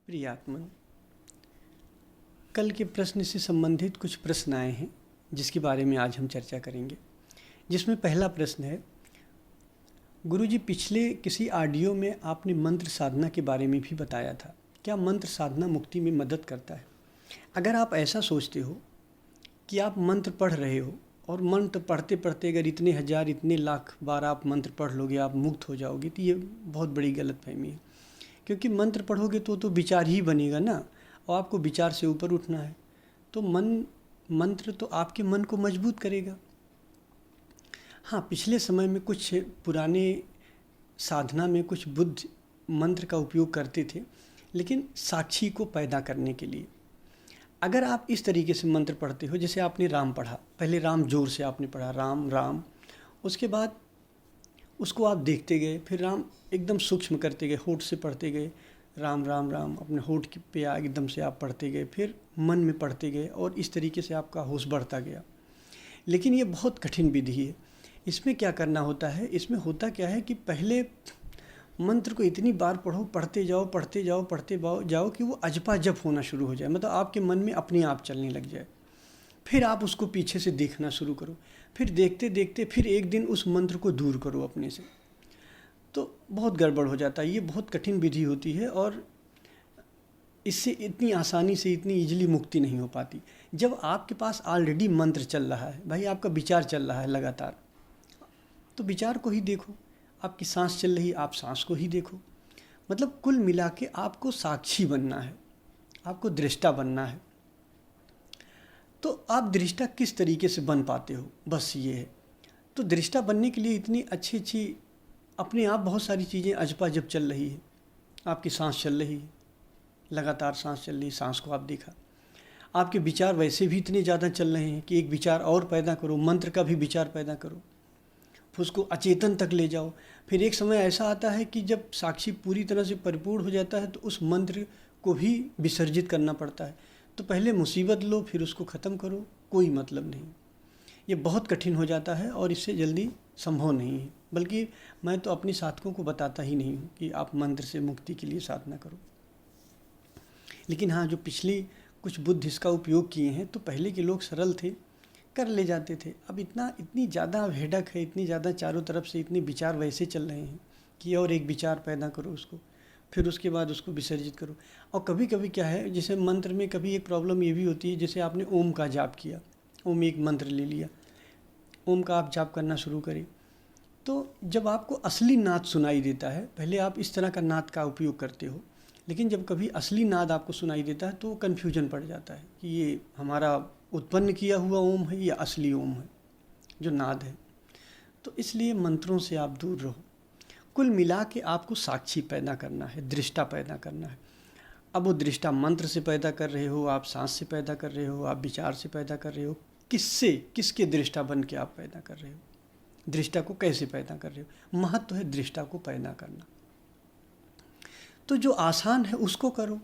प्रियात्मन, कल के प्रश्न से संबंधित कुछ प्रश्न आए हैं जिसके बारे में आज हम चर्चा करेंगे। जिसमें पहला प्रश्न है, गुरुजी पिछले किसी ऑडियो में आपने मंत्र साधना के बारे में भी बताया था, क्या मंत्र साधना मुक्ति में मदद करता है? अगर आप ऐसा सोचते हो कि आप मंत्र पढ़ रहे हो और मंत्र पढ़ते पढ़ते अगर इतने हज़ार इतने लाख बार आप मंत्र पढ़ लोगे आप मुक्त हो जाओगे, तो ये बहुत बड़ी गलतफहमी है। क्योंकि मंत्र पढ़ोगे तो विचार ही बनेगा ना, और आपको विचार से ऊपर उठना है। तो मंत्र तो आपके मन को मजबूत करेगा। हाँ, पिछले समय में कुछ पुराने साधना में कुछ बुद्ध मंत्र का उपयोग करते थे, लेकिन साक्षी को पैदा करने के लिए। अगर आप इस तरीके से मंत्र पढ़ते हो, जैसे आपने राम पढ़ा, पहले राम जोर से आपने पढ़ा राम राम, उसके बाद उसको आप देखते गए, फिर राम एकदम सूक्ष्म करते गए, होठ से पढ़ते गए राम राम राम, अपने होठ पे एकदम से आप पढ़ते गए, फिर मन में पढ़ते गए और इस तरीके से आपका होश बढ़ता गया। लेकिन ये बहुत कठिन विधि है। इसमें क्या करना होता है, इसमें होता क्या है कि पहले मंत्र को इतनी बार पढ़ो, पढ़ते जाओ कि वो अजपा जप होना शुरू हो जाए, मतलब आपके मन में अपने आप चलने लग जाए। फिर आप उसको पीछे से देखना शुरू करो, फिर देखते देखते फिर एक दिन उस मंत्र को दूर करो अपने से, तो बहुत गड़बड़ हो जाता है। ये बहुत कठिन विधि होती है और इससे इतनी आसानी से इतनी ईजिली मुक्ति नहीं हो पाती। जब आपके पास ऑलरेडी मंत्र चल रहा है, भाई आपका विचार चल रहा है लगातार, तो विचार को ही देखो। आपकी सांस चल रही, आप सांस को ही देखो। मतलब कुल मिला के आपको साक्षी बनना है, आपको दृष्टा बनना है। तो आप दृष्टा किस तरीके से बन पाते हो, बस ये है। तो दृष्टा बनने के लिए इतनी अच्छी अपने आप बहुत सारी चीज़ें अजपा जब चल रही है, आपकी सांस चल रही है, लगातार सांस चल रही, सांस को आप देखा। आपके विचार वैसे भी इतने ज़्यादा चल रहे हैं कि एक विचार और पैदा करो, मंत्र का भी विचार पैदा करो, फिर उसको अचेतन तक ले जाओ। फिर एक समय ऐसा आता है कि जब साक्षी पूरी तरह से परिपूर्ण हो जाता है तो उस मंत्र को भी विसर्जित करना पड़ता है। तो पहले मुसीबत लो, फिर उसको ख़त्म करो, कोई मतलब नहीं। ये बहुत कठिन हो जाता है और इससे जल्दी संभव नहीं है। बल्कि मैं तो अपने साधकों को बताता ही नहीं हूँ कि आप मंत्र से मुक्ति के लिए साधना करो। लेकिन हाँ, जो पिछली कुछ बुद्ध इसका उपयोग किए हैं, तो पहले के लोग सरल थे, कर ले जाते थे। अब इतनी ज़्यादा हेडक है, इतनी ज़्यादा चारों तरफ से इतने विचार वैसे चल रहे हैं कि और एक विचार पैदा करो उसको, फिर उसके बाद उसको विसर्जित करो। और कभी कभी क्या है, जैसे मंत्र में कभी एक प्रॉब्लम ये भी होती है, जैसे आपने ओम का जाप किया, ओम एक मंत्र ले लिया, ओम का आप जाप करना शुरू करें, तो जब आपको असली नाद सुनाई देता है, पहले आप इस तरह का नाद का उपयोग करते हो, लेकिन जब कभी असली नाद आपको सुनाई देता है तो कन्फ्यूजन पड़ जाता है कि ये हमारा उत्पन्न किया हुआ ओम है या असली ओम है जो नाद है। तो इसलिए मंत्रों से आप दूर रहो। कुल मिला के आपको साक्षी पैदा करना है, दृष्टा पैदा करना है। अब वो दृष्टा मंत्र से पैदा कर रहे हो, आप सांस से पैदा कर रहे हो, आप विचार से पैदा कर रहे हो, किसके दृष्टा बन के आप पैदा कर रहे हो, दृष्टा को कैसे पैदा कर रहे हो। महत्व है दृष्टा को पैदा करना। तो जो आसान है उसको करो।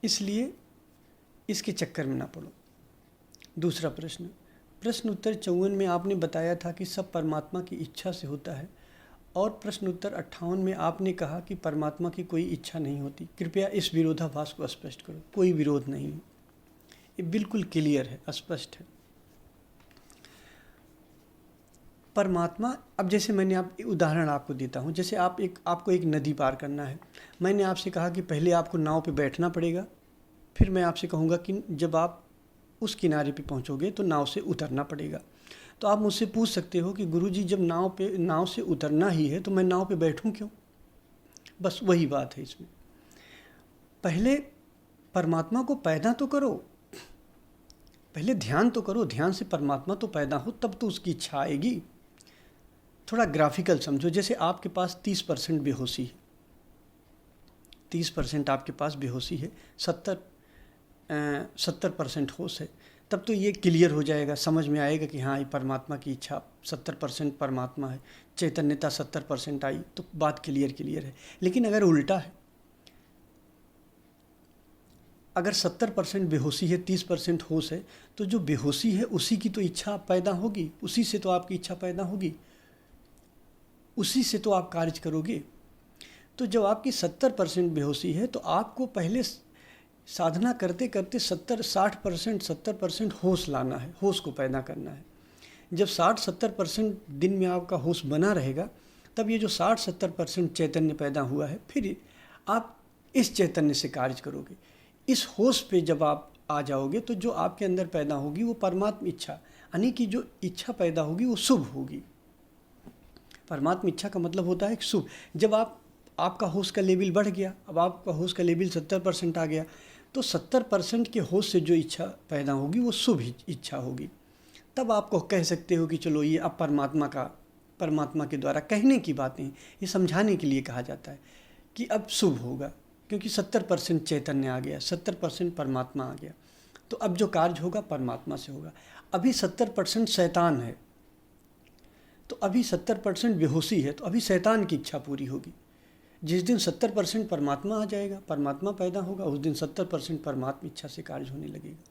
इसलिए इसके चक्कर में ना पड़ो। दूसरा प्रश्न उत्तर 54 में आपने बताया था कि सब परमात्मा की इच्छा से होता है, और प्रश्न उत्तर 58 में आपने कहा कि परमात्मा की कोई इच्छा नहीं होती। कृपया इस विरोधाभास को स्पष्ट करो। कोई विरोध नहीं है, ये बिल्कुल क्लियर है, स्पष्ट है। परमात्मा, अब जैसे मैंने आप उदाहरण आपको देता हूँ, जैसे आपको एक नदी पार करना है। मैंने आपसे कहा कि पहले आपको नाव पे बैठना पड़ेगा, फिर मैं आपसे कहूँगा कि जब आप उस किनारे पे पहुँचोगे तो नाव से उतरना पड़ेगा। तो आप मुझसे पूछ सकते हो कि गुरुजी जब नाव से उतरना ही है तो मैं नाव पे बैठूँ क्यों? बस वही बात है इसमें। पहले परमात्मा को पैदा तो करो, पहले ध्यान तो करो, ध्यान से परमात्मा तो पैदा हो, तब तो उसकी इच्छा आएगी। थोड़ा ग्राफिकल समझो, जैसे आपके पास 30% बेहोशी है, 30% आपके पास बेहोशी है, 70% होश है, तब तो ये क्लियर हो जाएगा, समझ में आएगा कि हाँ ये परमात्मा की इच्छा, 70% परमात्मा है, चैतन्यता 70% आई, तो बात क्लियर है। लेकिन अगर उल्टा है, अगर 70% बेहोशी है, 30% होश है, तो जो बेहोशी है उसी की तो इच्छा पैदा होगी, उसी से तो आपकी इच्छा पैदा होगी, उसी से तो आप कार्य करोगे। तो जब आपकी 70% बेहोशी है तो आपको पहले साधना करते करते 70% होश लाना है, होश को पैदा करना है। जब 60-70% दिन में आपका होश बना रहेगा, तब ये जो 60-70% चैतन्य पैदा हुआ है, फिर आप इस चैतन्य से कार्य करोगे। इस होश पे जब आप आ जाओगे तो जो आपके अंदर पैदा होगी वो परमात्मा इच्छा, यानी कि जो इच्छा पैदा होगी वो शुभ होगी। परमात्मा इच्छा का मतलब होता है शुभ। जब आपका होश का लेवल बढ़ गया, अब आपका होश का लेवल 70% आ गया, तो 70% के होश से जो इच्छा पैदा होगी वो शुभ इच्छा होगी। तब आपको कह सकते हो कि चलो ये अब परमात्मा के द्वारा कहने की बातें, ये समझाने के लिए कहा जाता है कि अब शुभ होगा, क्योंकि 70% चैतन्य आ गया, 70% परमात्मा आ गया। तो अब जो कार्य होगा परमात्मा से होगा। अभी 70% शैतान है, तो अभी 70% बेहोशी है, तो अभी शैतान की इच्छा पूरी होगी। जिस दिन 70% परमात्मा आ जाएगा, परमात्मा पैदा होगा, उस दिन 70% परमात्मा इच्छा से कार्य होने लगेगा।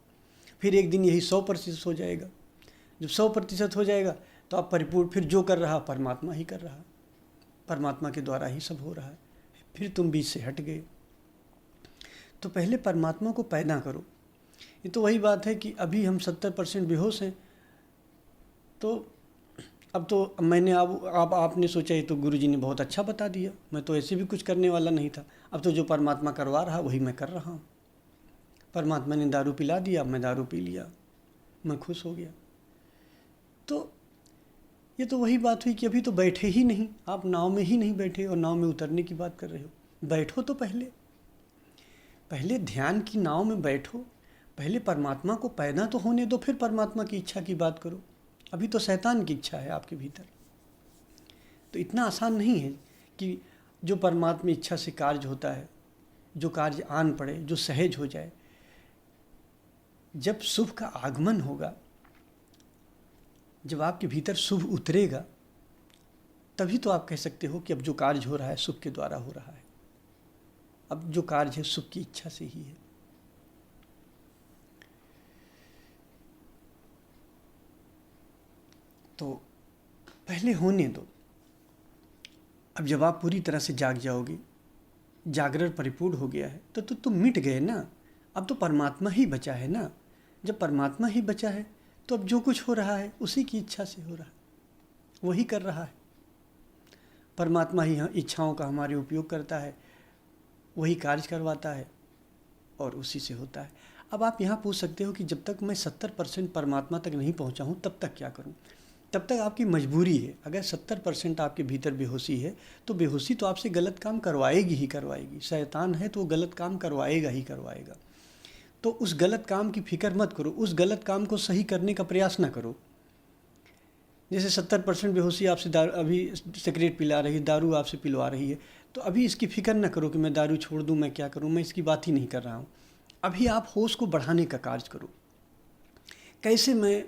फिर एक दिन यही 100% हो जाएगा। जब 100% हो जाएगा तो आप परिपूर्ण, फिर जो कर रहा परमात्मा ही कर रहा, परमात्मा के द्वारा ही सब हो रहा है। फिर तुम बीच से हट गए। तो पहले परमात्मा को पैदा करो। ये तो वही बात है कि अभी हम 70% बेहोश हैं, तो अब तो मैंने आपने सोचा ये तो गुरुजी ने बहुत अच्छा बता दिया, मैं तो ऐसे भी कुछ करने वाला नहीं था। अब तो जो परमात्मा करवा रहा वही मैं कर रहा हूँ। परमात्मा ने दारू पिला दिया, मैं दारू पी लिया, मैं खुश हो गया। तो ये तो वही बात हुई कि अभी तो बैठे ही नहीं, आप नाव में ही नहीं बैठे और नाव में उतरने की बात कर रहे हो। बैठो तो पहले ध्यान की नाव में बैठो, पहले परमात्मा को पैदा तो होने दो, फिर परमात्मा की इच्छा की बात करो। अभी तो शैतान की इच्छा है आपके भीतर। तो इतना आसान नहीं है कि जो परमात्मा इच्छा से कार्य होता है, जो कार्य आन पड़े, जो सहज हो जाए। जब शुभ का आगमन होगा, जब आपके भीतर शुभ उतरेगा, तभी तो आप कह सकते हो कि अब जो कार्य हो रहा है शुभ के द्वारा हो रहा है। अब जो कार्य है शुभ की इच्छा से ही है। तो पहले होने दो। अब जब आप पूरी तरह से जाग जाओगे, जागरण परिपूर्ण हो गया है, तो तुम मिट गए ना। अब तो परमात्मा ही बचा है ना। जब परमात्मा ही बचा है तो अब जो कुछ हो रहा है उसी की इच्छा से हो रहा है, वही कर रहा है। परमात्मा ही इच्छाओं का हमारे उपयोग करता है, वही कार्य करवाता है और उसी से होता है। अब आप यहाँ पूछ सकते हो कि जब तक मैं 70% परमात्मा तक नहीं पहुँचा हूँ तब तक क्या करूँ। तब तक आपकी मजबूरी है। अगर 70% आपके भीतर बेहोशी है तो बेहोशी तो आपसे गलत काम करवाएगी ही करवाएगी। शैतान है तो वो गलत काम करवाएगा ही करवाएगा। तो उस गलत काम की फिक्र मत करो, उस गलत काम को सही करने का प्रयास ना करो। जैसे 70% बेहोशी आपसे अभी सिगरेट पिला रही, दारू आपसे पिलवा रही है, तो अभी इसकी फिक्र ना करो कि मैं दारू छोड़ दूं, मैं क्या करूं, मैं इसकी बात ही नहीं कर रहा हूं। अभी आप होश को बढ़ाने का कार्य करो। कैसे मैं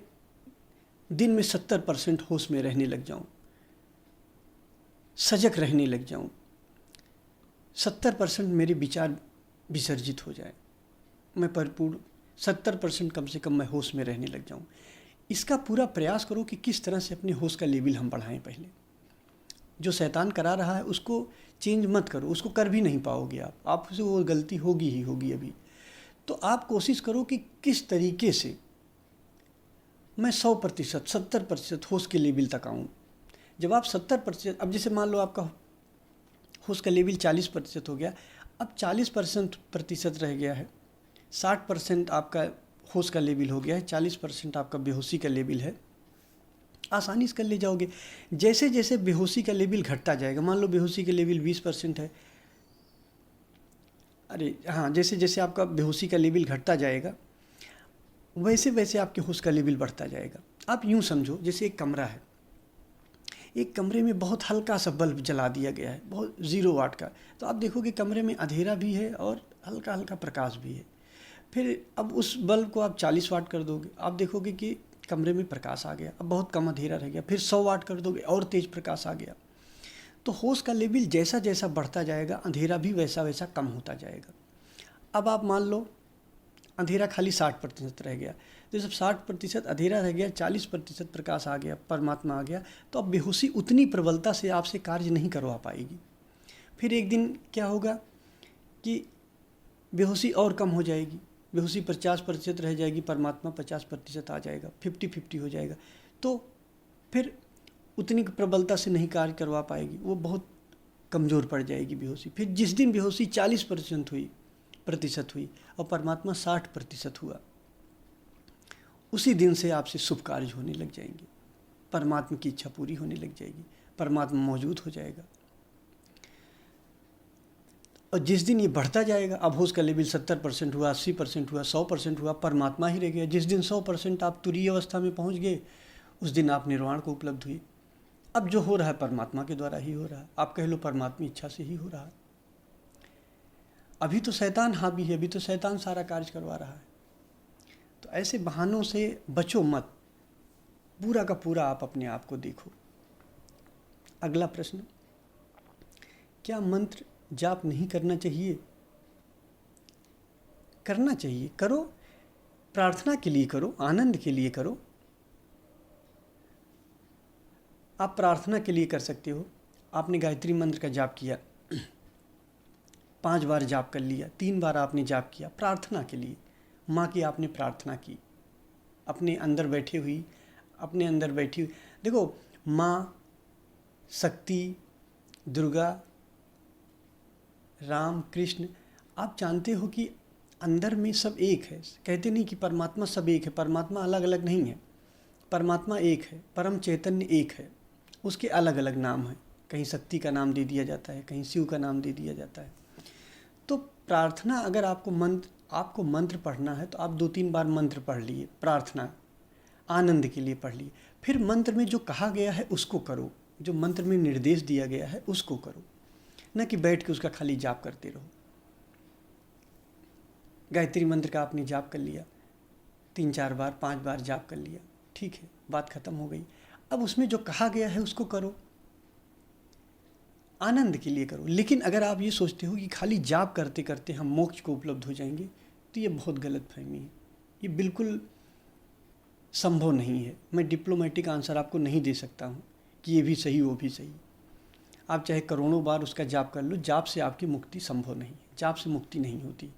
दिन में 70% होश में रहने लग जाऊं, सजग रहने लग जाऊं, 70% मेरे विचार विसर्जित हो जाए, मैं परिपूर्ण 70% कम से कम मैं होश में रहने लग जाऊं। इसका पूरा प्रयास करो कि किस तरह से अपने होश का लेवल हम बढ़ाएं। पहले जो शैतान करा रहा है उसको चेंज मत करो, उसको कर भी नहीं पाओगे आप से वो गलती होगी ही होगी अभी। तो आप कोशिश करो कि किस तरीके से मैं 100%, 70% होश के लेवल तक आऊँ। जब आप 70%, अब जैसे मान लो आपका होश का लेवल 40% हो गया, अब 40% रह गया है, 60% आपका होश का लेवल हो गया है, 40% आपका बेहोशी का लेवल है। आसानी से कर ले जाओगे। जैसे जैसे बेहोशी का लेवल घटता जाएगा, मान लो बेहोशी का लेवल 20% है, जैसे जैसे आपका बेहोशी का लेवल घटता जाएगा वैसे वैसे आपके होश का लेवल बढ़ता जाएगा। आप यूँ समझो जैसे एक कमरा है, एक कमरे में बहुत हल्का सा बल्ब जला दिया गया है, बहुत 0 वाट का। तो आप देखोगे कमरे में अंधेरा भी है और हल्का हल्का प्रकाश भी है। फिर अब उस बल्ब को आप 40 वाट कर दोगे, आप देखोगे कि कमरे में प्रकाश आ गया, अब बहुत कम अंधेरा रह गया। फिर 100 वाट कर दोगे और तेज़ प्रकाश आ गया। तो होश का लेवल जैसा जैसा बढ़ता जाएगा, अंधेरा भी वैसा वैसा कम होता जाएगा। अब आप मान लो अंधेरा खाली 60% रह गया, तो जब 60% अंधेरा रह गया, 40% प्रकाश आ गया, परमात्मा आ गया, तो अब बेहोशी उतनी प्रबलता से आपसे कार्य नहीं करवा पाएगी। फिर एक दिन क्या होगा कि बेहोशी और कम हो जाएगी, बेहोशी 50% रह जाएगी, परमात्मा 50% आ जाएगा, 50-50 हो जाएगा। तो फिर उतनी प्रबलता से नहीं कार्य करवा पाएगी, वो बहुत कमज़ोर पड़ जाएगी बेहोशी। फिर जिस दिन बेहोशी 40% हुई और परमात्मा 60% हुआ, उसी दिन से आपसे शुभ कार्य होने लग जाएंगे, परमात्मा की इच्छा पूरी होने लग जाएगी, परमात्मा मौजूद हो जाएगा। और जिस दिन ये बढ़ता जाएगा, अब हो उसका लेवल 70% हुआ, 80% हुआ, 100% हुआ, परमात्मा ही रह गया। जिस दिन 100% आप तुरीय अवस्था में पहुंच गए, उस दिन आप निर्वाण को उपलब्ध हुए। अब जो हो रहा है परमात्मा के द्वारा ही हो रहा है, आप कह लो परमात्मा इच्छा से ही हो रहा है। अभी तो शैतान हावी है, अभी तो शैतान सारा कार्य करवा रहा है। तो ऐसे बहानों से बचो मत, पूरा का पूरा आप अपने आप को देखो। अगला प्रश्न, क्या मंत्र जाप नहीं करना चाहिए? करना चाहिए, करो, प्रार्थना के लिए करो, आनंद के लिए करो। आप प्रार्थना के लिए कर सकते हो। आपने गायत्री मंत्र का जाप किया, 5 बार जाप कर लिया, 3 बार आपने जाप किया प्रार्थना के लिए, माँ की आपने प्रार्थना की, अपने अंदर बैठी हुई। देखो, माँ, शक्ति, दुर्गा, राम, कृष्ण, आप जानते हो कि अंदर में सब एक है। कहते नहीं कि परमात्मा सब एक है, परमात्मा अलग अलग नहीं है। परमात्मा एक है, परम चैतन्य एक है, उसके अलग अलग नाम हैं। कहीं शक्ति का नाम दे दिया जाता है, कहीं शिव का नाम दे दिया जाता है। तो प्रार्थना, अगर आपको मंत्र पढ़ना है तो आप 2-3 बार मंत्र पढ़ लिए, प्रार्थना आनंद के लिए पढ़ लिए। फिर मंत्र में जो कहा गया है उसको करो, जो मंत्र में निर्देश दिया गया है उसको करो, न कि बैठ के उसका खाली जाप करते रहो। गायत्री मंत्र का आपने जाप कर लिया, 3-4 बार, 5 बार जाप कर लिया, ठीक है, बात खत्म हो गई। अब उसमें जो कहा गया है उसको करो, आनंद के लिए करो। लेकिन अगर आप ये सोचते हो कि खाली जाप करते करते हम मोक्ष को उपलब्ध हो जाएंगे, तो ये बहुत गलत फहमी है, ये बिल्कुल संभव नहीं है। मैं डिप्लोमेटिक आंसर आपको नहीं दे सकता हूँ कि ये भी सही वो भी सही। आप चाहे करोड़ों बार उसका जाप कर लो, जाप से आपकी मुक्ति संभव नहीं है, जाप से मुक्ति नहीं होती।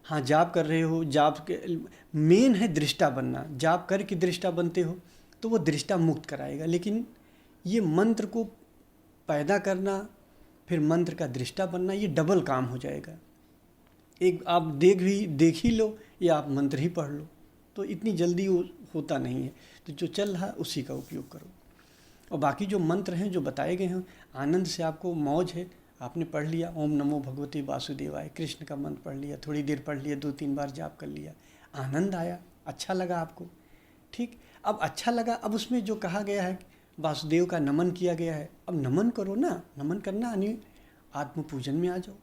हाँ, जाप कर रहे हो, जाप के मेन है दृष्टा बनना। जाप करके दृष्टा बनते हो तो वो दृष्टा मुक्त कराएगा। लेकिन ये मंत्र को पैदा करना, फिर मंत्र का दृष्टा बनना, ये डबल काम हो जाएगा। एक आप देख ही लो या आप मंत्र ही पढ़ लो, तो इतनी जल्दी वो होता नहीं है। तो जो चल रहा है उसी का उपयोग करो। और बाकी जो मंत्र हैं जो बताए गए हैं, आनंद से आपको मौज है, आपने पढ़ लिया, ओम नमो भगवते वासुदेवाय, कृष्ण का मंत्र पढ़ लिया, थोड़ी देर पढ़ लिया, 2-3 बार जाप कर लिया, आनंद आया, अच्छा लगा आपको, ठीक। अब अच्छा लगा, अब उसमें जो कहा गया है वासुदेव का नमन किया गया है, अब नमन करो ना। नमन करना यानी आत्म पूजन में आ जाओ,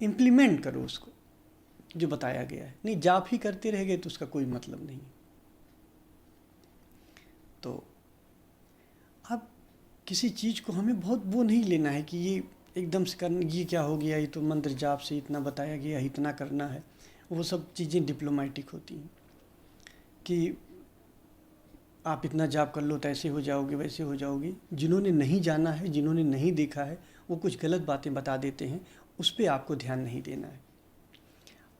इम्प्लीमेंट करो उसको जो बताया गया है। नहीं, जाप ही करते रह गए तो उसका कोई मतलब नहीं। तो अब किसी चीज़ को हमें बहुत वो नहीं लेना है कि ये एकदम से करना, ये क्या हो गया, ये तो मंत्र जाप से इतना बताया गया, इतना करना है। वो सब चीज़ें डिप्लोमेटिक होती हैं कि आप इतना जाप कर लो तो ऐसे हो जाओगे, वैसे हो जाओगे। जिन्होंने नहीं जाना है, जिन्होंने नहीं देखा है, वो कुछ गलत बातें बता देते हैं, उस पर आपको ध्यान नहीं देना है।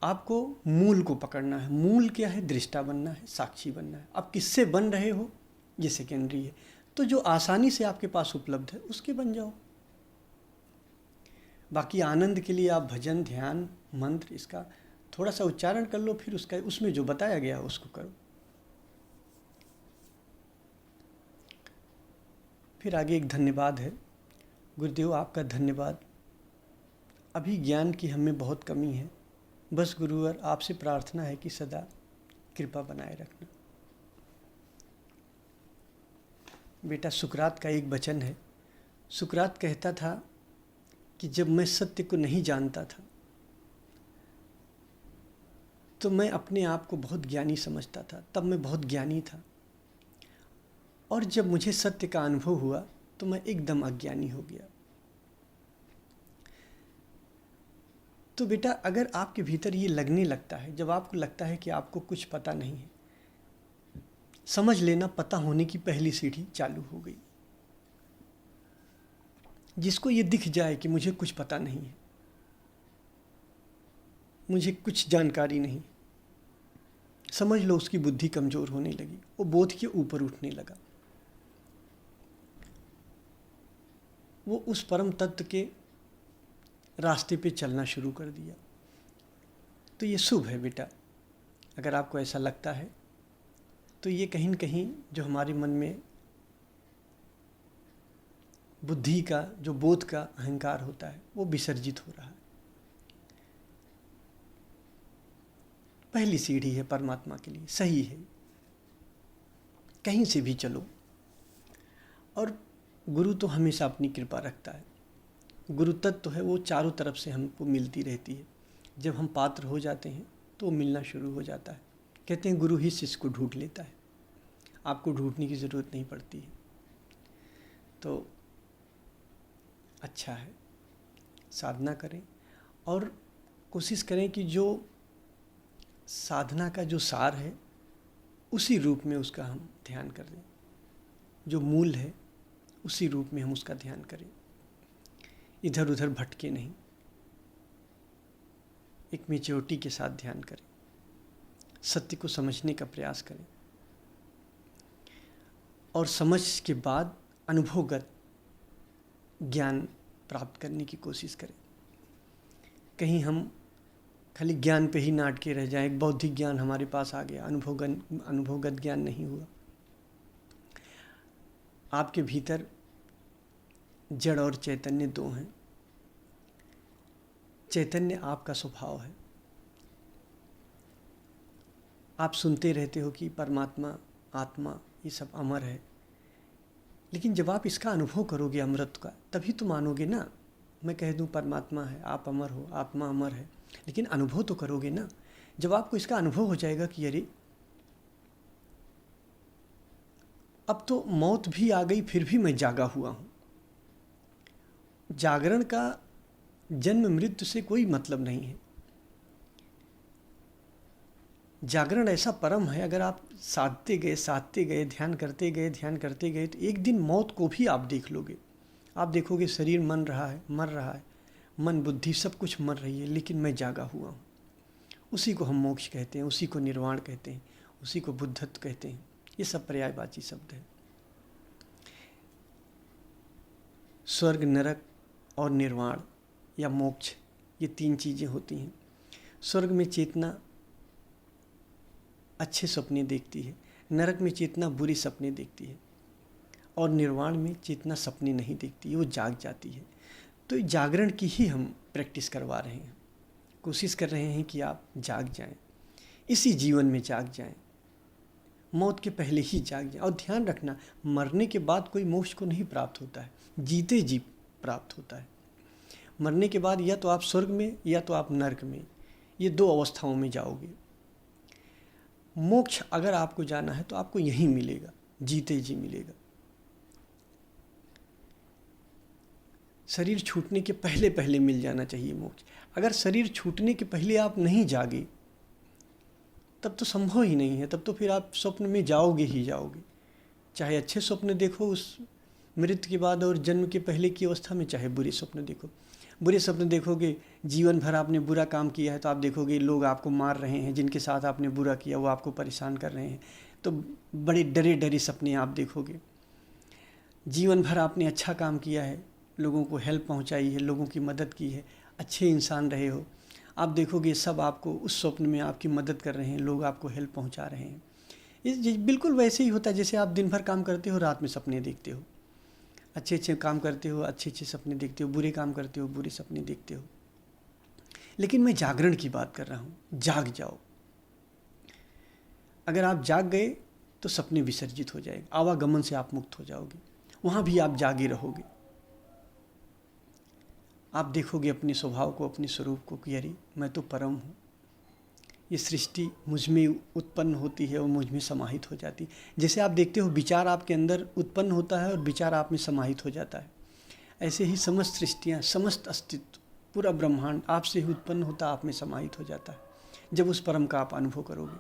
आपको मूल को पकड़ना है। मूल क्या है? दृष्टा बनना है, साक्षी बनना है। आप किससे बन रहे हो ये सेकेंडरी है। तो जो आसानी से आपके पास उपलब्ध है उसके बन जाओ। बाकी आनंद के लिए आप भजन, ध्यान, मंत्र, इसका थोड़ा सा उच्चारण कर लो, फिर उसमें जो बताया गया है उसको करो। फिर आगे एक धन्यवाद है। गुरुदेव आपका धन्यवाद। अभी ज्ञान की हमें बहुत कमी है, बस गुरुवर आपसे प्रार्थना है कि सदा कृपा बनाए रखना। बेटा, सुकरात का एक वचन है। सुकरात कहता था कि जब मैं सत्य को नहीं जानता था तो मैं अपने आप को बहुत ज्ञानी समझता था, तब मैं बहुत ज्ञानी था, और जब मुझे सत्य का अनुभव हुआ तो मैं एकदम अज्ञानी हो गया। तो बेटा, अगर आपके भीतर ये लगने लगता है, जब आपको लगता है कि आपको कुछ पता नहीं है, समझ लेना पता होने की पहली सीढ़ी चालू हो गई। जिसको ये दिख जाए कि मुझे कुछ पता नहीं है, मुझे कुछ जानकारी नहीं, समझ लो उसकी बुद्धि कमज़ोर होने लगी, वो बोध के ऊपर उठने लगा, वो उस परम तत्व के रास्ते पे चलना शुरू कर दिया। तो ये शुभ है बेटा। अगर आपको ऐसा लगता है तो ये कहीं न कहीं जो हमारे मन में बुद्धि का, जो बोध का अहंकार होता है, वो विसर्जित हो रहा है। पहली सीढ़ी है परमात्मा के लिए, सही है, कहीं से भी चलो। और गुरु तो हमेशा अपनी कृपा रखता है। गुरु तत्व है वो चारों तरफ से हमको मिलती रहती है। जब हम पात्र हो जाते हैं तो वो मिलना शुरू हो जाता है। कहते हैं गुरु ही शिष्य को ढूंढ लेता है, आपको ढूंढने की ज़रूरत नहीं पड़ती है। तो अच्छा है, साधना करें और कोशिश करें कि जो साधना का जो सार है उसी रूप में उसका हम ध्यान कर दें, जो मूल है उसी रूप में हम उसका ध्यान करें, इधर उधर भटके नहीं, एक मैच्योरिटी के साथ ध्यान करें, सत्य को समझने का प्रयास करें और समझ के बाद अनुभवगत ज्ञान प्राप्त करने की कोशिश करें। कहीं हम खाली ज्ञान पे ही नाट के रह जाएं, एक बौद्धिक ज्ञान हमारे पास आ गया, अनुभवगत ज्ञान नहीं हुआ। आपके भीतर जड़ और चैतन्य दो हैं। चैतन्य आपका स्वभाव है। आप सुनते रहते हो कि परमात्मा, आत्मा, ये सब अमर है, लेकिन जब आप इसका अनुभव करोगे अमृत का, तभी तो मानोगे ना। मैं कह दूं परमात्मा है, आप अमर हो, आत्मा अमर है, लेकिन अनुभव तो करोगे ना। जब आपको इसका अनुभव हो जाएगा कि अरे अब तो मौत भी आ गई फिर भी मैं जागा हुआ हूँ। जागरण का जन्म मृत्यु से कोई मतलब नहीं है। जागरण ऐसा परम है, अगर आप साधते गए, ध्यान करते गए तो एक दिन मौत को भी आप देख लोगे। आप देखोगे शरीर मर रहा है, मन बुद्धि सब कुछ मर रही है, लेकिन मैं जागा हुआ हूँ। उसी को हम मोक्ष कहते हैं, उसी को निर्वाण कहते हैं, उसी को बुद्धत्व कहते हैं। ये सब पर्यायवाची शब्द है। स्वर्ग, नरक और निर्वाण या मोक्ष, ये तीन चीज़ें होती हैं। स्वर्ग में चेतना अच्छे सपने देखती है, नरक में चेतना बुरी सपने देखती है, और निर्वाण में चेतना सपने नहीं देखती है, वो जाग जाती है। तो जागरण की ही हम प्रैक्टिस करवा रहे हैं, कोशिश कर रहे हैं कि आप जाग जाएं, इसी जीवन में जाग जाएं, मौत के पहले ही जाग जाएं। और ध्यान रखना, मरने के बाद कोई मोक्ष को नहीं प्राप्त होता है, जीते जी प्राप्त होता है। मरने के बाद या तो आप स्वर्ग में या तो आप नरक में, ये दो अवस्थाओं में जाओगे। मोक्ष अगर आपको जाना है तो आपको यहीं मिलेगा, जीते जी मिलेगा। शरीर छूटने के पहले पहले मिल जाना चाहिए मोक्ष। अगर शरीर छूटने के पहले आप नहीं जागे तब तो संभव ही नहीं है, तब तो फिर आप स्वप्न में जाओगे ही जाओगे। चाहे अच्छे स्वप्न देखो उस मृत्यु के बाद और जन्म के पहले की अवस्था में, चाहे बुरे स्वप्न देखो। बुरे स्वप्न देखोगे, जीवन भर आपने बुरा काम किया है तो आप देखोगे लोग आपको मार रहे हैं, जिनके साथ आपने बुरा किया वो आपको परेशान कर रहे हैं, तो बड़े डरे डरे सपने आप देखोगे। जीवन भर आपने अच्छा काम किया है, लोगों को हेल्प पहुंचाई है, लोगों की मदद की है, अच्छे इंसान रहे हो, आप देखोगे सब आपको उस स्वप्न में आपकी मदद कर रहे हैं, लोग आपको हेल्प पहुंचा रहे हैं। ये बिल्कुल वैसे ही होता है जैसे आप दिन भर काम करते हो, रात में सपने देखते हो। अच्छे अच्छे काम करते हो, अच्छे अच्छे सपने देखते हो, बुरे काम करते हो, बुरे सपने देखते हो। लेकिन मैं जागरण की बात कर रहा हूँ, जाग जाओ। अगर आप जाग गए तो सपने विसर्जित हो जाएंगे, आवागमन से आप मुक्त हो जाओगे, वहाँ भी आप जागे रहोगे। आप देखोगे अपने स्वभाव को, अपने स्वरूप को कि अरे मैं तो परम हूँ, ये सृष्टि मुझ में उत्पन्न होती है और मुझ में समाहित हो जाती है। जैसे आप देखते हो विचार आपके अंदर उत्पन्न होता है और विचार आप में समाहित हो जाता है, ऐसे ही समस्त सृष्टियाँ, समस्त अस्तित्व, पूरा ब्रह्मांड आपसे ही उत्पन्न होता, आप में समाहित हो जाता है जब उस परम का आप अनुभव करोगे।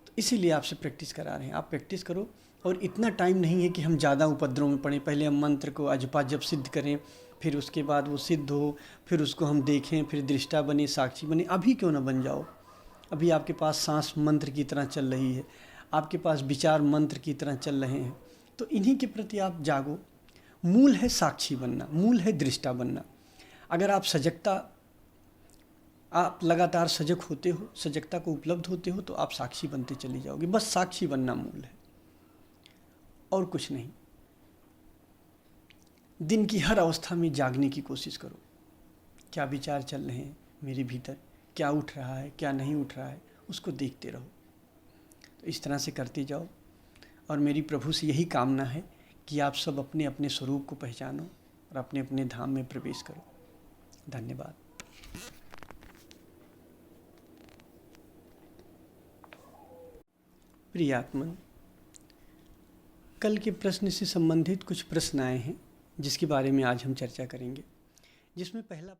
तो इसीलिए आपसे प्रैक्टिस करा रहे हैं, आप प्रैक्टिस करो। और इतना टाइम नहीं है कि हम ज़्यादा उपद्रव में पड़ें, पहले हम मंत्र को अजपा जप सिद्ध करें, फिर उसके बाद वो सिद्ध हो, फिर उसको हम देखें, फिर दृष्टा बने, साक्षी बने। अभी क्यों ना बन जाओ? अभी आपके पास सांस मंत्र की तरह चल रही है, आपके पास विचार मंत्र की तरह चल रहे हैं, तो इन्हीं के प्रति आप जागो। मूल है साक्षी बनना, मूल है दृष्टा बनना। अगर आप लगातार सजग होते हो, सजगता को उपलब्ध होते हो, तो आप साक्षी बनते चले जाओगे। बस साक्षी बनना मूल है और कुछ नहीं। दिन की हर अवस्था में जागने की कोशिश करो। क्या विचार चल रहे हैं मेरे भीतर, क्या उठ रहा है, क्या नहीं उठ रहा है, उसको देखते रहो। तो इस तरह से करते जाओ। और मेरी प्रभु से यही कामना है कि आप सब अपने अपने स्वरूप को पहचानो और अपने अपने धाम में प्रवेश करो। धन्यवाद। प्रिय आत्मन, कल के प्रश्न से संबंधित कुछ प्रश्न आए हैं जिसके बारे में आज हम चर्चा करेंगे, जिसमें पहला